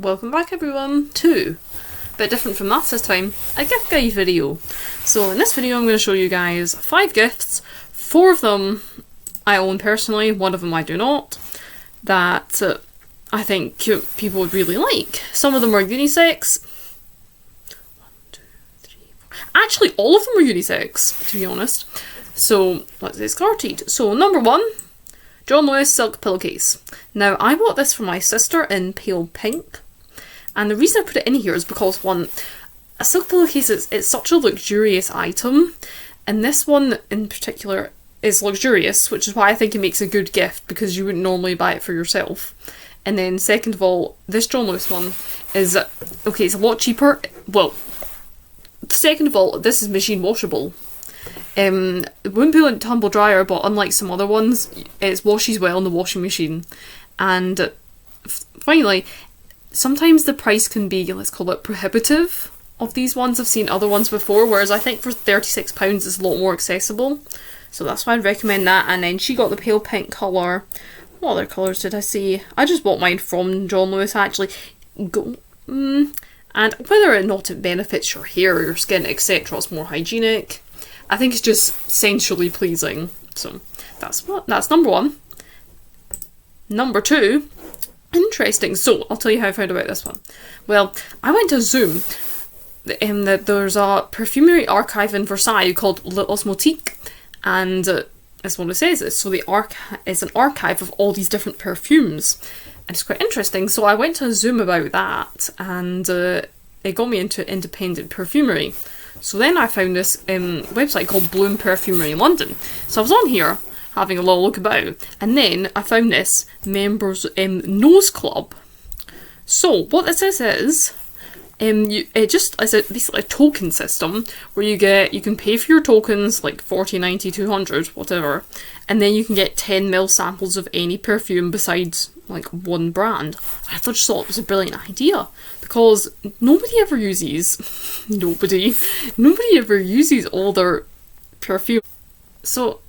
Welcome back everyone to, a bit different from last this time, a gift guide video. So in this video I'm going to show you guys 5 gifts, 4 of them I own personally, 1 of them I do not, that I think people would really like. Some of them are unisex. 1, 2, 3, 4. Actually all of them are unisex, to be honest. So let's get started. So number 1, John Lewis silk pillowcase. Now I bought this for my sister in pale pink, and the reason I put it in here is because one, a silk pillowcase it's such a luxurious item, and this one in particular is luxurious, which is why I think it makes a good gift, because you wouldn't normally buy it for yourself. And then second of all, this John Lewis one is, okay, it's a lot cheaper. Well, second of all, this is machine washable. It wouldn't be like tumble dryer, but unlike some other ones, it washes well in the washing machine. And finally, sometimes the price can be, let's call it, prohibitive of these ones. I've seen other ones before, whereas I think for £36 it's a lot more accessible. So that's why I'd recommend that. And then she got the pale pink colour. What other colours did I see? I just bought mine from John Lewis actually. And whether or not it benefits your hair or your skin, etc., it's more hygienic. I think it's just sensually pleasing. So that's number 1. Number 2, interesting. So I'll tell you how I found out about this one. Well, I went to Zoom. There's a perfumery archive in Versailles called L'Osmotique, and that's what it says. So the is an archive of all these different perfumes, and it's quite interesting. So I went to a Zoom about that, and it got me into independent perfumery. So then I found this website called Bloom Perfumery London. So I was on here having a little look about, and then I found this members nose club. So what this is it's basically a token system where you can pay for your tokens like 40, 90, 200, whatever, and then you can get 10ml samples of any perfume besides like one brand. I just thought it was a brilliant idea, because nobody ever uses all their perfume. So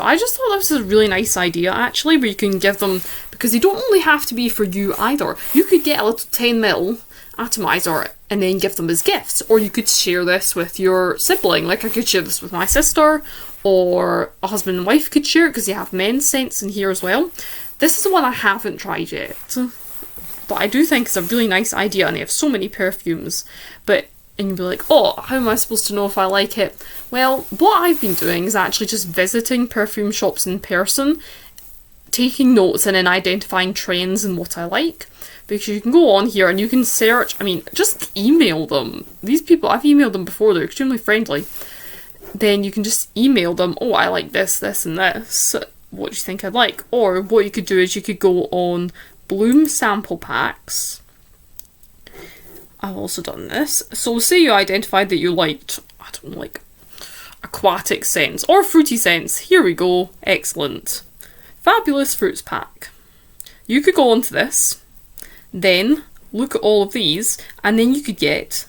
I just thought that was a really nice idea actually, where you can give them, because they don't only have to be for you either. You could get a little 10ml atomizer and then give them as gifts, or you could share this with your sibling. Like I could share this with my sister, or a husband and wife could share it, because they have men's scents in here as well. This is the one I haven't tried yet, but I do think it's a really nice idea, and they have so many perfumes. And you'll be like, oh, how am I supposed to know if I like it? Well, what I've been doing is actually just visiting perfume shops in person, taking notes and then identifying trends and what I like. Because you can go on here and you can search, just email them. These people, I've emailed them before, they're extremely friendly. Then you can just email them, oh, I like this, this and this. What do you think I'd like? Or what you could do is you could go on Bloom sample packs. I've also done this. So say you identified that you liked, aquatic scents or fruity scents. Here we go. Excellent. Fabulous fruits pack. You could go onto this, then look at all of these, and then you could get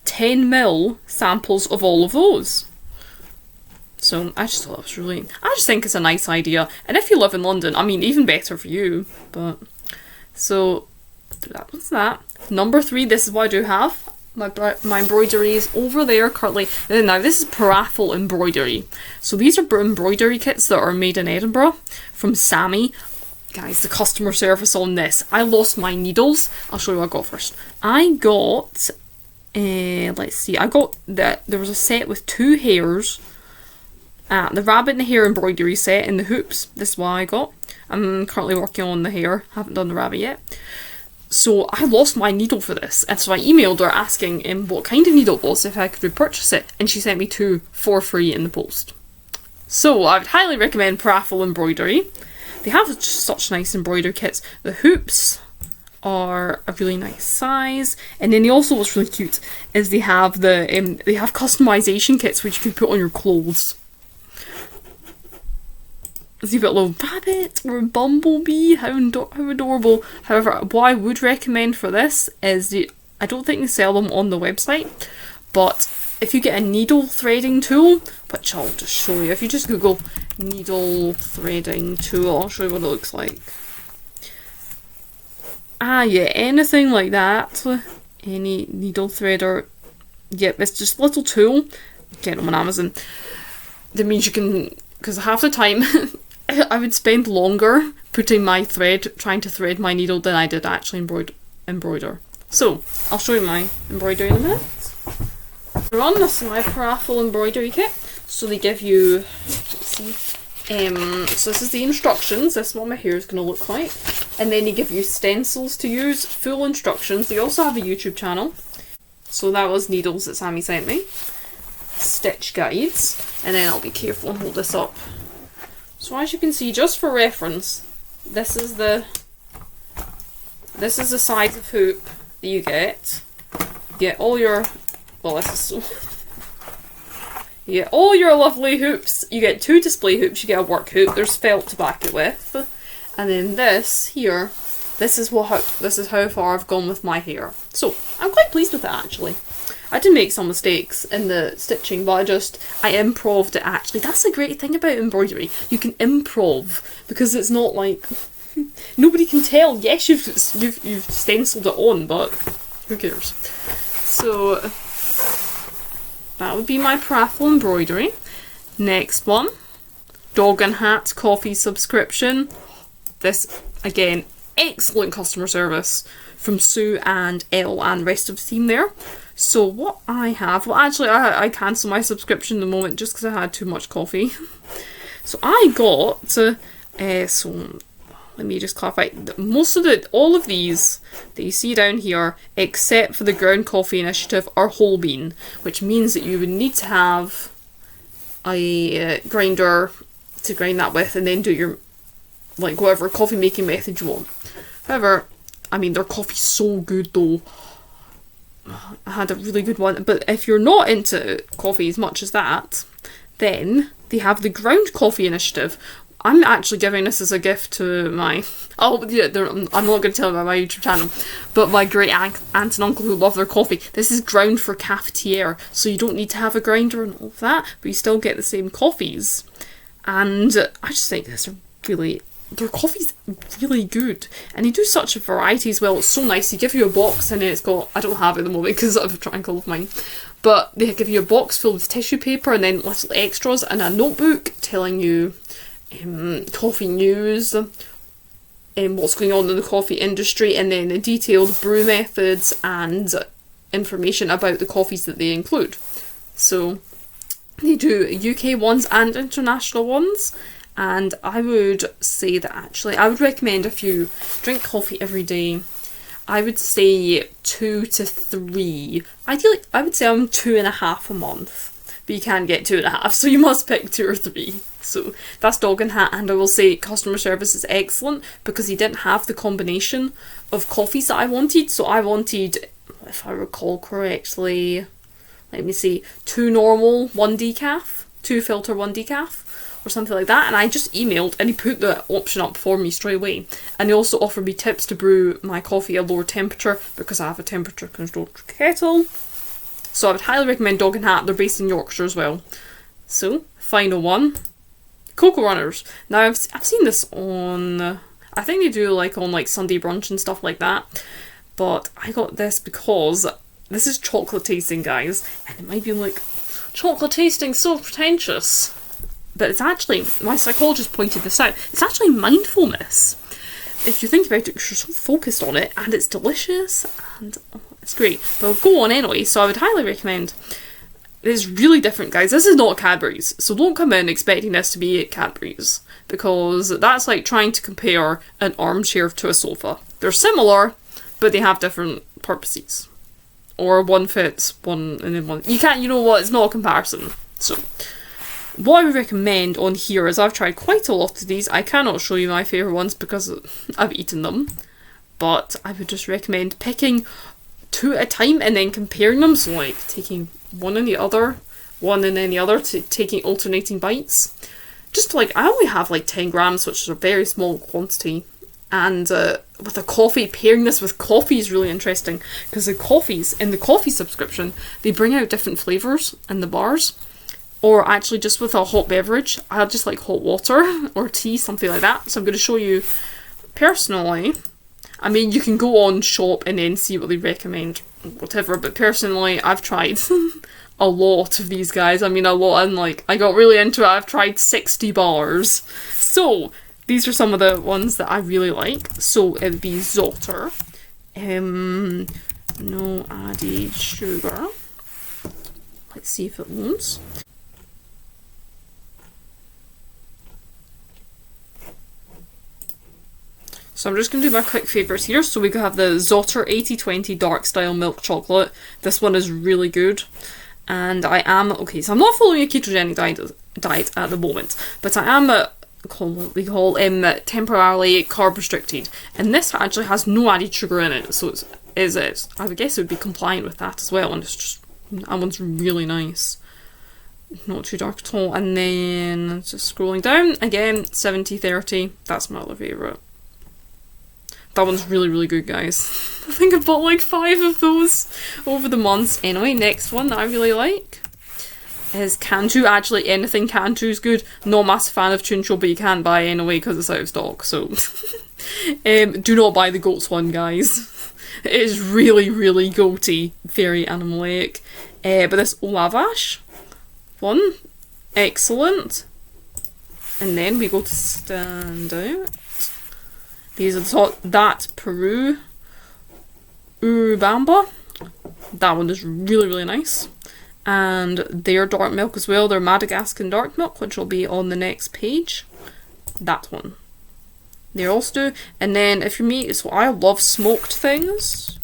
10ml samples of all of those. So I just thought that was I just think it's a nice idea. And if you live in London, even better for you. But so that was that. Number 3, this is what I do have. My embroidery is over there currently. Now this is paraffin embroidery. So these are embroidery kits that are made in Edinburgh from Sammy. Guys, the customer service on this. I lost my needles. I'll show you what I got first. I got, let's see, there was a set with 2 hairs. The rabbit and the hare embroidery set and the hoops. This is what I got. I'm currently working on the hare. Haven't done the rabbit yet. So I lost my needle for this, and so I emailed her asking what kind of needle it was, if I could repurchase it, and she sent me 2 for free in the post. So I would highly recommend Paraffin embroidery. They have just such nice embroidery kits. The hoops are a really nice size, and then also what's really cute is they have they have customization kits which you can put on your clothes. So you've got a little rabbit or a bumblebee, how adorable. However, what I would recommend for this is, I don't think they sell them on the website, but if you get a needle threading tool, which I'll just show you, if you just Google needle threading tool, I'll show you what it looks like. Yeah, anything like that, any needle thread or, yep, it's just a little tool, get them on Amazon. That means you can, because half the time I would spend longer putting my thread, trying to thread my needle than I did actually embroider. So, I'll show you my embroidery in a minute. This is my paraffin embroidery kit. So they give you, let's see, so this is the instructions, this is what my hair is going to look like. And then they give you stencils to use, full instructions. They also have a YouTube channel. So that was needles that Sammy sent me. Stitch guides. And then I'll be careful and hold this up. So as you can see, just for reference, this is the size of hoop that you get. You get all your, well, this is so... You get all your lovely hoops. You get 2 display hoops, you get a work hoop, there's felt to back it with. And then this here, this is how far I've gone with my hair. So, I'm quite pleased with it actually. I did make some mistakes in the stitching, but I improv'd it actually. That's the great thing about embroidery. You can improv, because it's not like, nobody can tell. Yes, you've stenciled it on, but who cares? So, that would be my paraffin embroidery. Next one, Dog and Hat coffee subscription. This, again, excellent customer service from Sue and Elle and rest of the team there. So what I have, well actually I cancelled my subscription at the moment just because I had too much coffee. So I got, so let me just clarify, all of these that you see down here, except for the Ground Coffee Initiative, are whole bean, which means that you would need to have a grinder to grind that with and then do your, like, whatever coffee making method you want. However, I mean, their coffee's so good though. I had a really good one, but if you're not into coffee as much as that, then they have the Ground Coffee Initiative. I'm actually giving this as a gift to my, oh yeah, I'm not going to tell about my YouTube channel, but my great aunt and uncle who love their coffee. This is ground for cafetiere, so you don't need to have a grinder and all of that, but you still get the same coffees. And I just think their coffee's really good, and they do such a variety as well. It's so nice. They give you a box and then it's got, I don't have it at the moment because I have a triangle of mine, but they give you a box filled with tissue paper and then little extras and a notebook telling you coffee news, what's going on in the coffee industry, and then detailed brew methods and information about the coffees that they include. So they do UK ones and international ones, and I would say that actually I would recommend, if you drink coffee every day, I would say 2 to 3. Ideally, I would say I'm 2.5 a month, but you can't get 2.5, so you must pick 2 or 3. So that's Dog and Hat, and I will say customer service is excellent because he didn't have the combination of coffees that I wanted. So I wanted, if I recall correctly, let me see, 2 normal, 1 decaf, 2 filter, 1 decaf, or something like that. And I just emailed and he put the option up for me straight away. And he also offered me tips to brew my coffee at a lower temperature because I have a temperature controlled kettle. So I would highly recommend Dog and Hat. They're based in Yorkshire as well. So, final one. Cocoarunners. Now I've seen this on, I think they do like on like Sunday brunch and stuff like that, but I got this because this is chocolate tasting, guys, and it might be like, chocolate tasting, so pretentious, but it's actually, my psychologist pointed this out, it's actually mindfulness. If you think about it, you're so focused on it, and it's delicious, and it's great. But I'll go on anyway, so I would highly recommend. It's really different, guys. This is not Cadbury's, so don't come in expecting this to be Cadbury's, because that's like trying to compare an armchair to a sofa. They're similar, but they have different purposes. Or one fits one and then one. You can't, you know what, it's not a comparison. So, what I would recommend on here is I've tried quite a lot of these. I cannot show you my favourite ones because I've eaten them, but I would just recommend picking 2 at a time and then comparing them. So like taking one and the other, one and then the other, to taking alternating bites. Just like, I only have like 10 grams, which is a very small quantity. And with a coffee, pairing this with coffee is really interesting, because the coffees, in the coffee subscription, they bring out different flavours in the bars. Or actually just with a hot beverage, I just like hot water or tea, something like that. So I'm going to show you personally. I mean, you can go on shop and then see what they recommend, whatever, but personally, I've tried a lot of these guys. I mean, a lot, and like, I got really into it. I've tried 60 bars. So, these are some of the ones that I really like. So, it would be Zotter. No added sugar. Let's see if it loads. So I'm just going to do my quick favourites here. So we could have the Zotter 80/20 Dark Style Milk Chocolate. This one is really good. And I am, okay, so I'm not following a ketogenic diet at the moment, but I am what we call temporarily carb restricted. And this actually has no added sugar in it, so it's I would guess it would be compliant with that as well. And it's just, that one's really nice. Not too dark at all. And then just scrolling down, again, 70/30. That's my other favourite. That one's really, really good, guys. I think I bought like 5 of those over the months. Anyway, next one that I really like is Cantu. Actually, anything Cantu is good. Not a massive fan of Chuncho, but you can't buy anyway because it's out of stock. So, do not buy the goats one, guys. It is really, really goaty. Very animalic. But this Olavash one, excellent. And then we go to Stand Out. These are the top, that Peru Urubamba. That one is really, really nice. And their dark milk as well, their Madagascan dark milk, which will be on the next page. That one. They're also do. And then if you're me, so I love smoked things.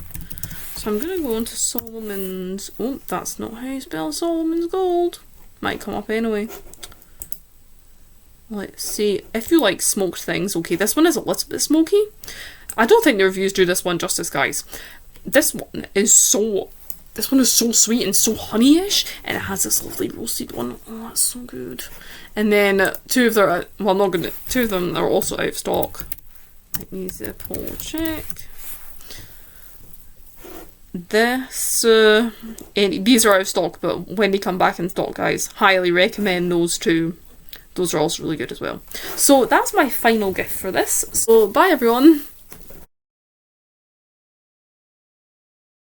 So I'm going to go into Solomon's. Oh, that's not how you spell Solomon's Gold. Might come up anyway. Let's see, if you like smoked things, okay, this one is a little bit smoky. I don't think the reviews do this one justice, guys. This one is so sweet and so honey-ish, and it has this lovely roasted one. Oh, that's so good. And then two of them are also out of stock. Let me double check. These are out of stock, but when they come back in stock, guys, highly recommend those two. Those are also really good as well. So that's my final gift for this. So bye everyone.